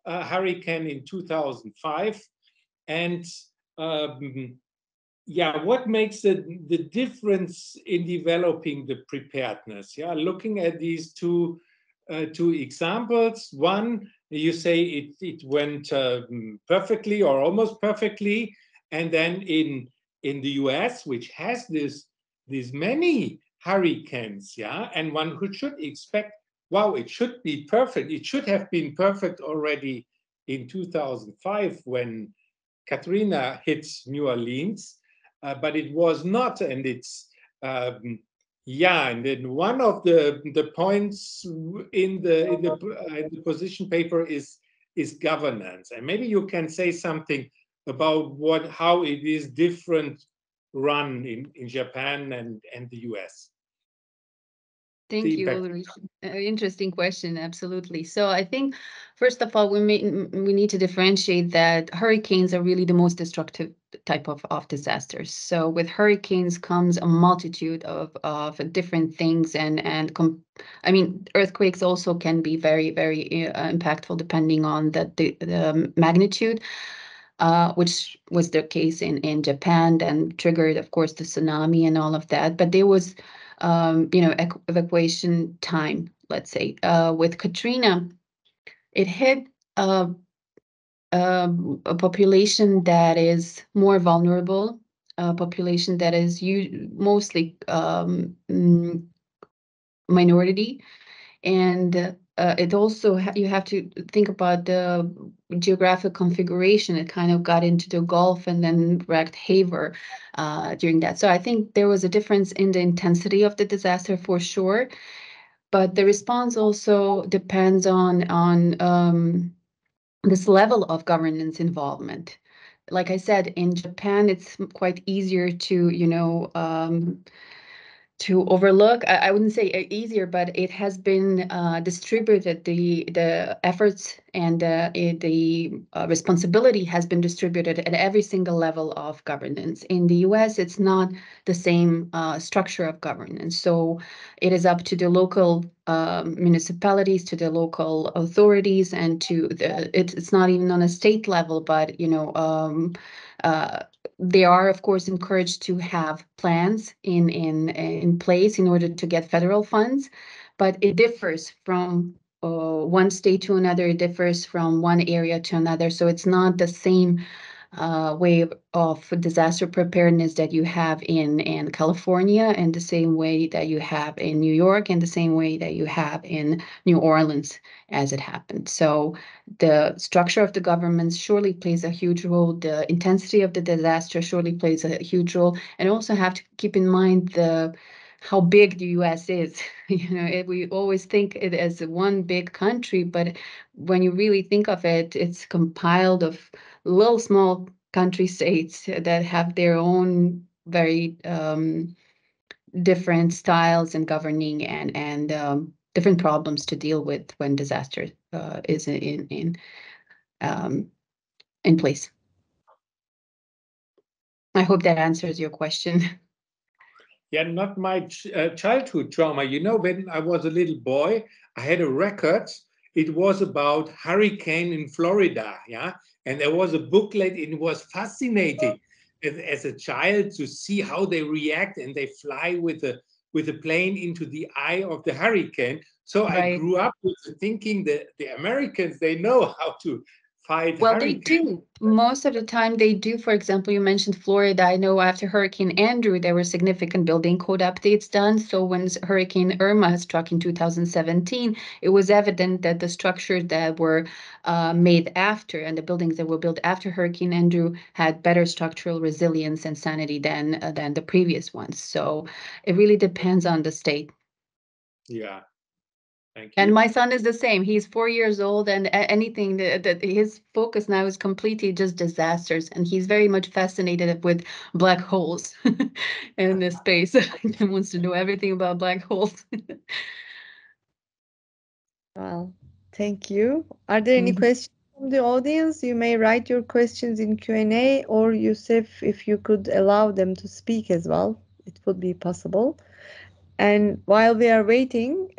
hurricane in 2005, and yeah, what makes the difference in developing the preparedness? Yeah, looking at these two examples. One, you say it went perfectly or almost perfectly, and then in the US, which has these many hurricanes, yeah, and one who should expect, wow, it should be perfect. It should have been perfect already in 2005 when Katrina hit New Orleans, but it was not, and it's yeah. And then one of the points in the position paper is governance, and maybe you can say something about how it is different run in Japan and the US. Thank you, Ulrich. Interesting question, absolutely. So I think, first of all, we need to differentiate that hurricanes are really the most destructive type of disasters. So with hurricanes comes a multitude of different things, and I mean, earthquakes also can be very, very impactful depending on the magnitude, which was the case in Japan, and triggered, of course, the tsunami and all of that. But there was, evacuation time, let's say. With Katrina, it hit a population that is more vulnerable, a population that is mostly minority, and it also you have to think about the geographic configuration. It kind of got into the Gulf and then wreaked havoc during that. So I think there was a difference in the intensity of the disaster for sure, but the response also depends on this level of governance involvement. Like I said, in Japan, it's quite easier to overlook. I wouldn't say easier, but it has been distributed. The efforts and the responsibility has been distributed at every single level of governance. In the US, it's not the same structure of governance. So it is up to the local municipalities, to the local authorities, and to it's not even on a state level, but they are, of course, encouraged to have plans in place in order to get federal funds, but it differs from one state to another. It differs from one area to another, so it's not the same way of disaster preparedness that you have in California, and the same way that you have in New York, and the same way that you have in New Orleans as it happened. So the structure of the government surely plays a huge role. The intensity of the disaster surely plays a huge role. And also have to keep in mind how big the US is. We always think it as one big country, but when you really think of it, it's compiled of little small country states that have their own very different styles in governing, and different problems to deal with when disaster is in place. I hope that answers your question. Yeah, not my childhood trauma. When I was a little boy, I had a record. It was about hurricane in Florida, yeah? And there was a booklet, and it was fascinating as a child to see how they react, and they fly with a plane into the eye of the hurricane. So I grew up with thinking that the Americans, they know how to fight hurricanes. They do. Most of the time they do. For example, you mentioned Florida. I know after Hurricane Andrew, there were significant building code updates done. So when Hurricane Irma struck in 2017, it was evident that the structures that were made after, and the buildings that were built after Hurricane Andrew, had better structural resilience and sanity than the previous ones. So it really depends on the state. Yeah. Thank you. And my son is the same. He's 4 years old, and anything that his focus now is completely just disasters. And he's very much fascinated with black holes in this space. He wants to know everything about black holes. Well, thank you. Are there any questions from the audience? You may write your questions in Q&A, or Yusuf, if you could allow them to speak as well, it would be possible. And while we are waiting,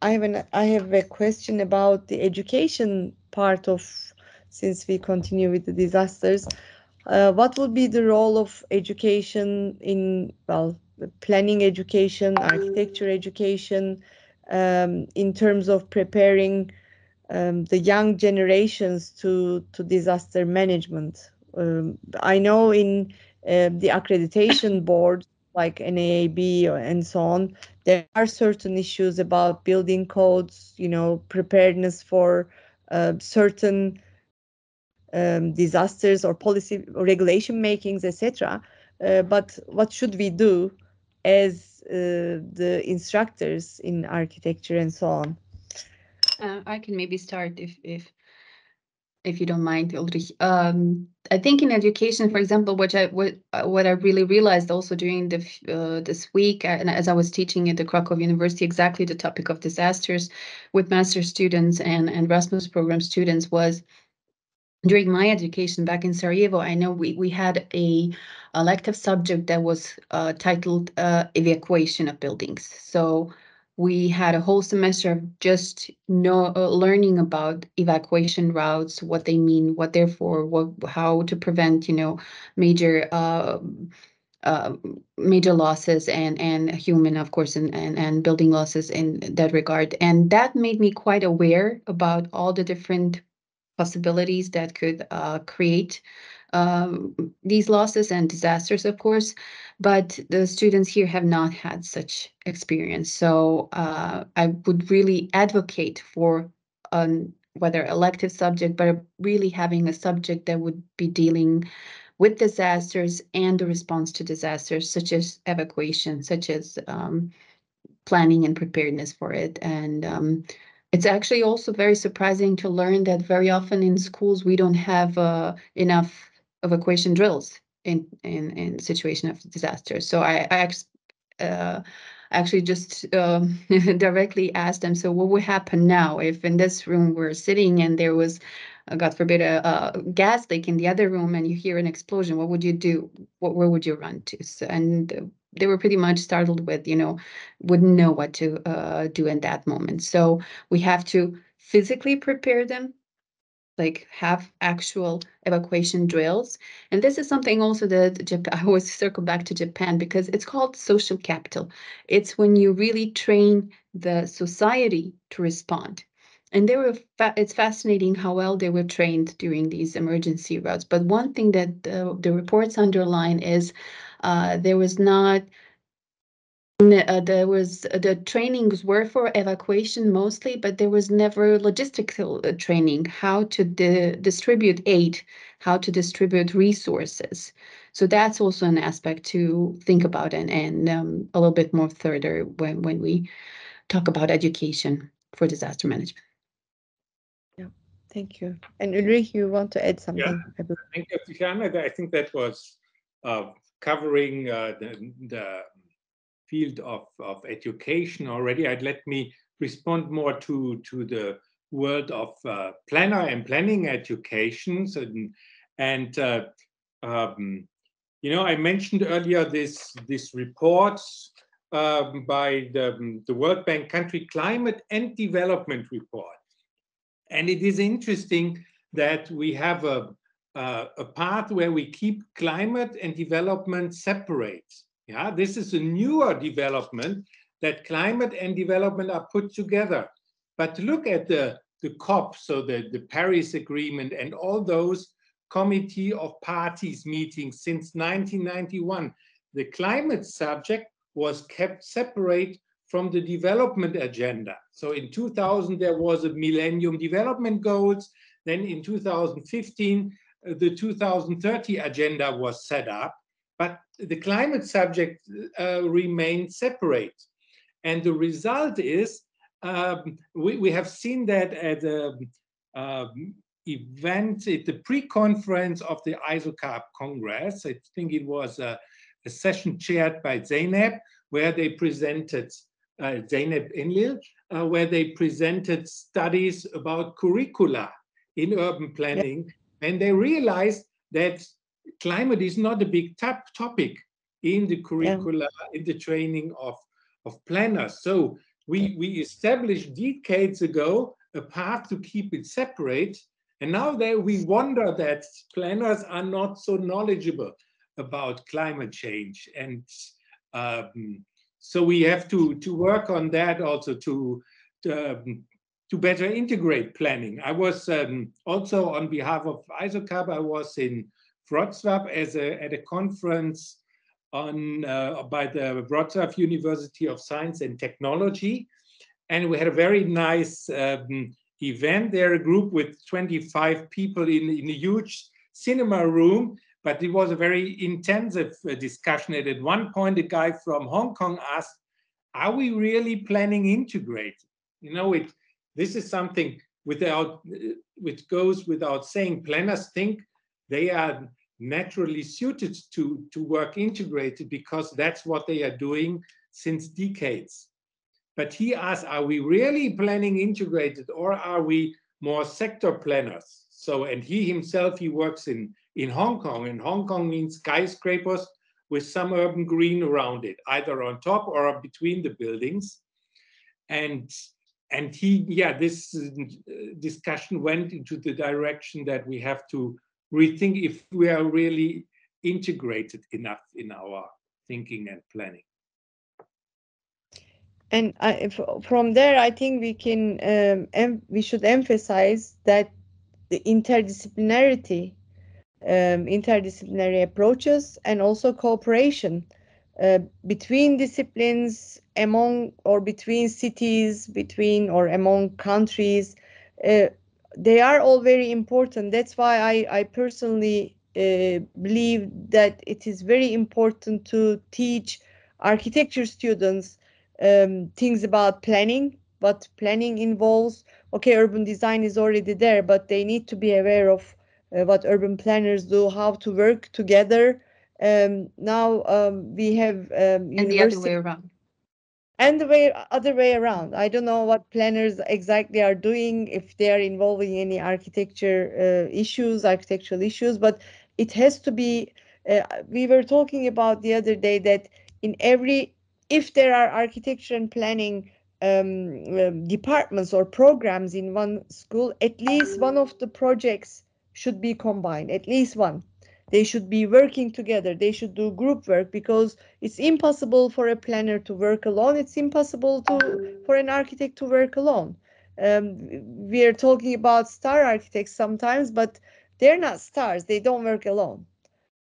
I have a question about the education part of, since we continue with the disasters. What would be the role of education in, planning education, architecture education, in terms of preparing the young generations to disaster management? I know in the accreditation board, like NAAB and so on, there are certain issues about building codes, preparedness for certain disasters or policy or regulation makings, etc. But what should we do as the instructors in architecture and so on? I can maybe start if you don't mind, Ulrich. I think in education, for example, what I really realized also during this week, and as I was teaching at the Krakow University, exactly the topic of disasters with master students and Erasmus program students, was during my education back in Sarajevo, I know we had a elective subject that was titled evacuation of buildings. So we had a whole semester of just learning about evacuation routes, what they mean, what they're for, how to prevent, major major losses and human, of course, and building losses in that regard. And that made me quite aware about all the different possibilities that could create these losses and disasters, of course, but the students here have not had such experience. So I would really advocate for whether elective subject, but really having a subject that would be dealing with disasters and the response to disasters, such as evacuation, such as planning and preparedness for it. And it's actually also very surprising to learn that very often in schools we don't have enough evacuation drills in situation of disaster. So I actually just directly asked them, so what would happen now if in this room we're sitting and there was, God forbid, a gas leak in the other room and you hear an explosion? What would you do? Where would you run to? So, and they were pretty much startled with, wouldn't know what to do in that moment. So we have to physically prepare them, like have actual evacuation drills. And this is something also that I always circle back to Japan, because it's called social capital. It's when you really train the society to respond. And it's fascinating how well they were trained during these emergency routes. But one thing that the reports underline is there was not the trainings were for evacuation mostly, but there was never logistical training, how to distribute aid, how to distribute resources. So that's also an aspect to think about and a little bit more further when we talk about education for disaster management. Yeah, thank you. And Ulrich, you want to add something? Yeah, thank you, Tiziana. I think that was covering the field of education already. Let me respond more to the world of planner and planning educations. And I mentioned earlier this report by the World Bank Country Climate and Development Report. And it is interesting that we have a part where we keep climate and development separate. Yeah, this is a newer development, that climate and development are put together. But look at the COP, so the Paris Agreement and all those committee of parties meetings since 1991. The climate subject was kept separate from the development agenda. So in 2000, there was a Millennium Development Goals. Then in 2015, the 2030 agenda was set up, but the climate subject remained separate. And the result is, we have seen that at an event at the pre-conference of the ISOCARP Congress. I think it was a session chaired by Zeynep, where they presented Zeynep Enlil, where they presented studies about curricula in urban planning. Yeah. And they realized that climate is not a big topic in the curricula, in the training of planners. So we established decades ago a path to keep it separate. And now we wonder that planners are not so knowledgeable about climate change. And so we have to work on that also to better integrate planning. I was also, on behalf of ISOCARP, I was in Wrocław at a conference by the Wrocław University of Science and Technology. And we had a very nice event there, a group with 25 people in a huge cinema room. But it was a very intensive discussion. And at one point, a guy from Hong Kong asked, are we really planning integrated? This is something which goes without saying. Planners think they are naturally suited to work integrated because that's what they are doing since decades. But he asked, are we really planning integrated, or are we more sector planners? So, and he himself, he works in Hong Kong, and Hong Kong means skyscrapers with some urban green around it, either on top or between the buildings. And he, this discussion went into the direction that we have to rethink if we are really integrated enough in our thinking and planning. And from there, I think we can we should emphasize that the interdisciplinarity, interdisciplinary approaches, and also cooperation between disciplines, among or between cities, between or among countries. They are all very important. That's why I personally believe that it is very important to teach architecture students things about planning, what planning involves. Okay, urban design is already there, but they need to be aware of what urban planners do, how to work together. Now we have And the other way around. And the other way around. I don't know what planners exactly are doing, if they are involving any architectural issues, but it has to be. We were talking about the other day that if there are architecture and planning departments or programs in one school, at least one of the projects should be combined, at least one. They should be working together. They should do group work, because it's impossible for a planner to work alone. It's impossible for an architect to work alone. We are talking about star architects sometimes, but they're not stars. They don't work alone.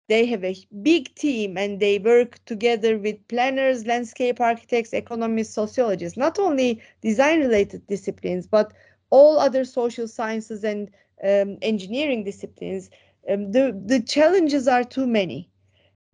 They have a big team, and they work together with planners, landscape architects, economists, sociologists, not only design-related disciplines, but all other social sciences and engineering disciplines. The challenges are too many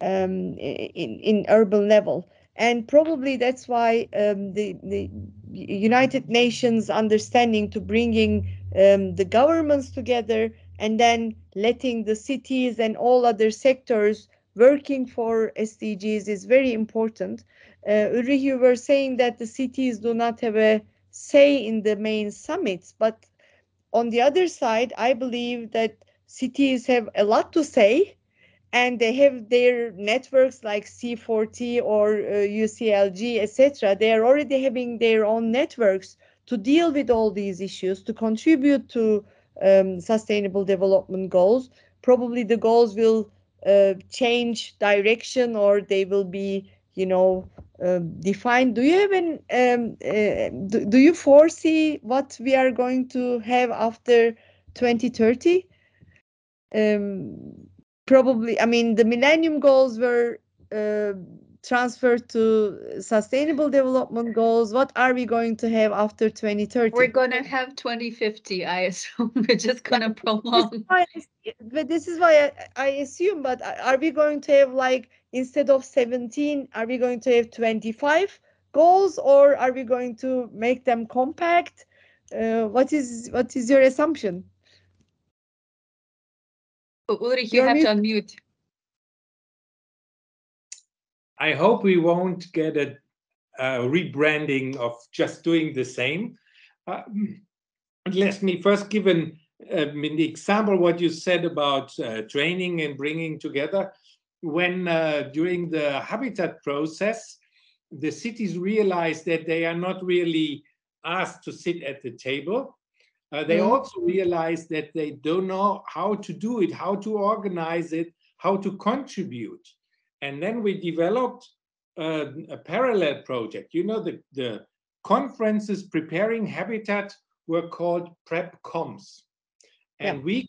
in urban level, and probably that's why the United Nations understanding to bringing the governments together and then letting the cities and all other sectors working for SDGs is very important. Ulrich, you were saying that the cities do not have a say in the main summits, but on the other side, I believe that cities have a lot to say, and they have their networks like C40 or UCLG, etc. They are already having their own networks to deal with all these issues, to contribute to sustainable development goals. Probably the goals will change direction, or they will be, defined. Do you have do you foresee what we are going to have after 2030? Probably, I mean, the Millennium Goals were transferred to Sustainable Development Goals. What are we going to have after 2030? We're going to have 2050, I assume. We're just going to prolong. This is why I assume, but are we going to have, like, instead of 17, are we going to have 25 goals, or are we going to make them compact? What is your assumption? Ulrich, you have to unmute. I hope we won't get a rebranding of just doing the same. Let me first give an example what you said about training and bringing together. When during the habitat process, the cities realized that they are not really asked to sit at the table. They also realize that they don't know how to do it, how to organize it, how to contribute. And then we developed a parallel project. You know, the conferences preparing habitat were called Prep Coms. And we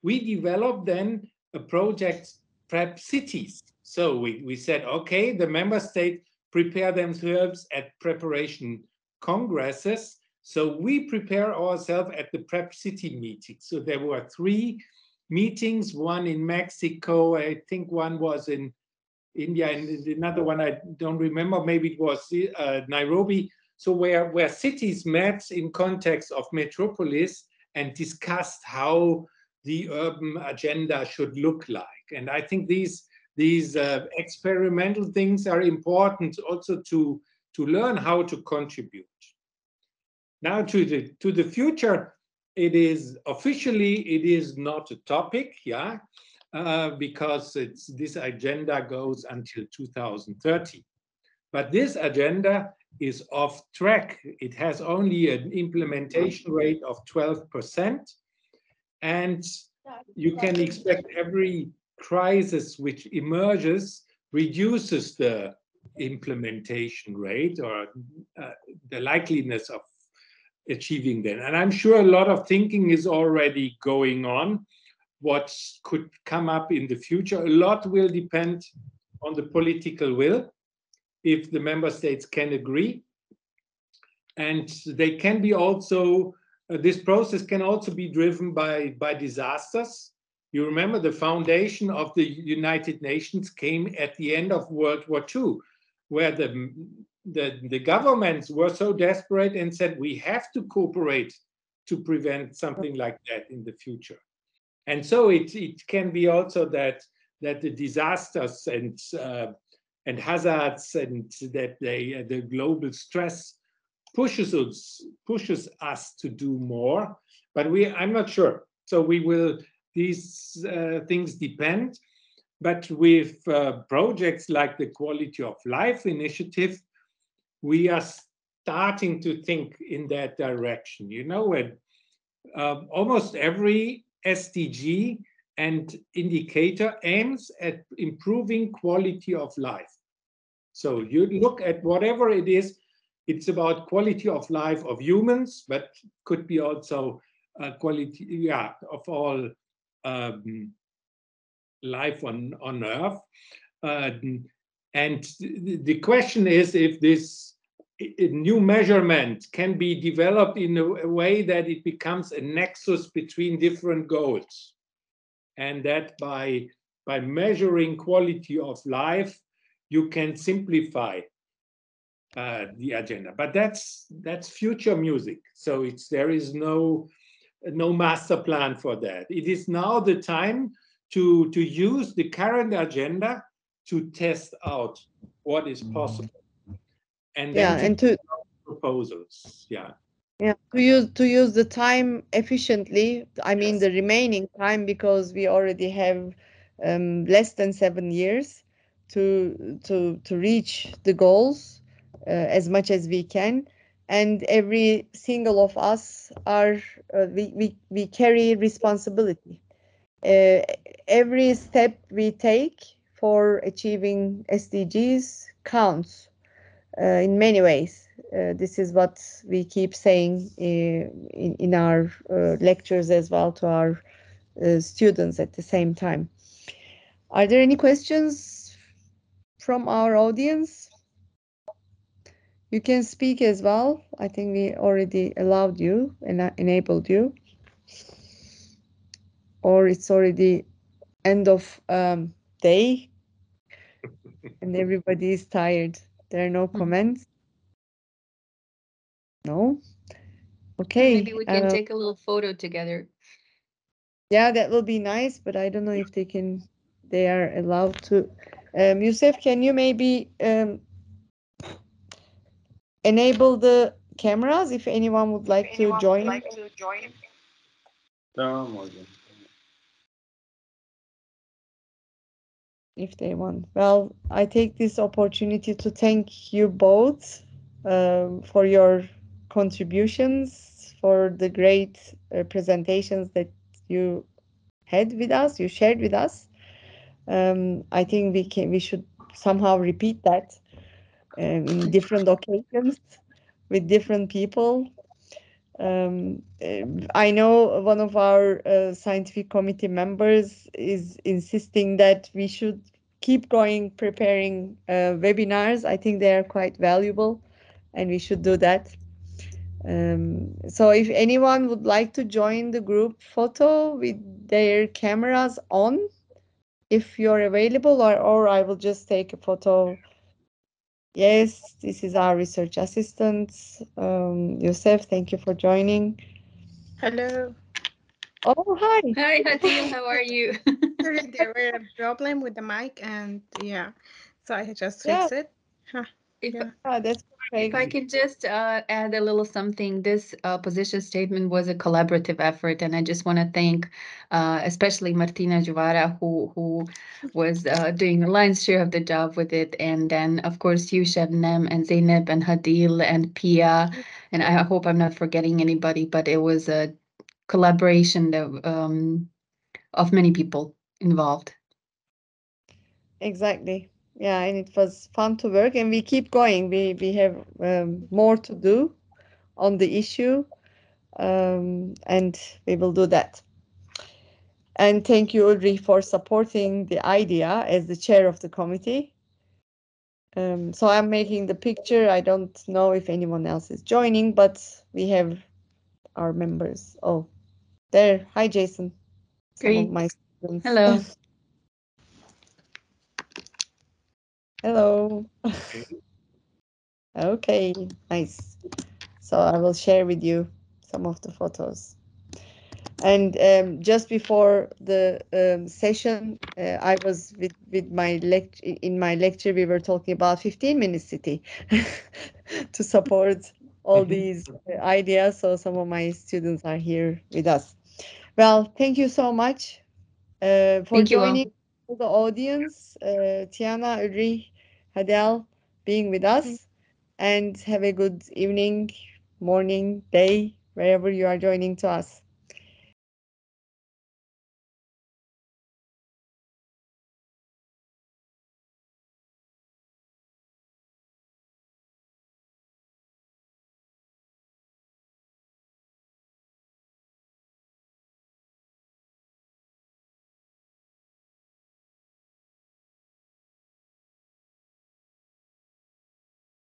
developed then a project, Prep Cities. So we said, okay, the member states prepare themselves at preparation congresses. So we prepare ourselves at the Prep City meeting. So there were 3 meetings, one in Mexico, I think one was in India, and another one I don't remember, maybe it was Nairobi. So where cities met in context of metropolis and discussed how the urban agenda should look like. And I think these experimental things are important also to learn how to contribute. Now to the future, it is officially, it is not a topic, yeah, because this agenda goes until 2030. But this agenda is off track. It has only an implementation rate of 12%. And you can expect every crisis which emerges reduces the implementation rate or the likeliness of achieving that. And I'm sure a lot of thinking is already going on. What could come up in the future, a lot will depend on the political will, if the member states can agree. And they can be also, this process can also be driven by disasters. You remember the foundation of the United Nations came at the end of World War II, where the governments were so desperate and said, we have to cooperate to prevent something like that in the future. And so it can be also that the disasters and hazards and that the global stress pushes us to do more, but I'm not sure. So these things depend. But with projects like the Quality of Life Initiative, we are starting to think in that direction. You know, when almost every SDG and indicator aims at improving quality of life. So you look at whatever it is, it's about quality of life of humans, but could be also quality, yeah, of all life on Earth. And the question is if this new measurement can be developed in a way that it becomes a nexus between different goals, and that by measuring quality of life, you can simplify the agenda. But that's future music. So there is no master plan for that. It is now the time to use the current agenda to test out what is possible, and then to proposals. Yeah. Yeah, to use the time efficiently. I mean, the remaining time, because we already have less than 7 years to reach the goals as much as we can, and every single of us are we carry responsibility. Every step we take for achieving SDGs counts in many ways. This is what we keep saying in our lectures as well to our students at the same time. Are there any questions from our audience? You can speak as well. I think we already allowed you and enabled you. Or it's already end of day and everybody is tired. There are no comments. No? Okay. Maybe we can take a little photo together. Yeah, that will be nice, but I don't know if they are allowed to. Yusuf, can you maybe enable the cameras if anyone would like to join? Tamam hocam. If they want. Well, I take this opportunity to thank you both for your contributions, for the great presentations that you had with us, you shared with us. I think we should somehow repeat that in different occasions with different people. I know one of our scientific committee members is insisting that we should keep going preparing webinars. I think they are quite valuable and we should do that. So if anyone would like to join the group photo with their cameras on, if you're available, or I will just take a photo. Yes, this is our research assistant, Yusuf. Thank you for joining. Hello. Oh, hi. Hi, Hatim. How are you? Sorry, there were a problem with the mic, and yeah, so I just fixed it. Huh. If That's If I perfect. can just add a little something, this position statement was a collaborative effort, and I just want to thank especially Martina Juvara, who was doing the lion's share of the job with it, and then of course you, Shabnam, and Zainab, and Hadil, and Pia, and I hope I'm not forgetting anybody, but it was a collaboration of many people involved. Exactly. Yeah, and it was fun to work, and we keep going. We have more to do on the issue, and we will do that. And thank you, Ulrich, for supporting the idea as the chair of the committee. So I'm making the picture. I don't know if anyone else is joining, but we have our members. Oh, there. Hi, Jason. Some of Great. my students. Hello. Hello. Okay, nice. So I will share with you some of the photos. And just before the session, I was with my lecture. In my lecture, we were talking about 15-minute city to support all these ideas. So some of my students are here with us. Well, thank you so much for Thank you all. joining the audience, Tiana, Ulrich, Hadel, being with us, and have a good evening, morning, day, wherever you are joining to us.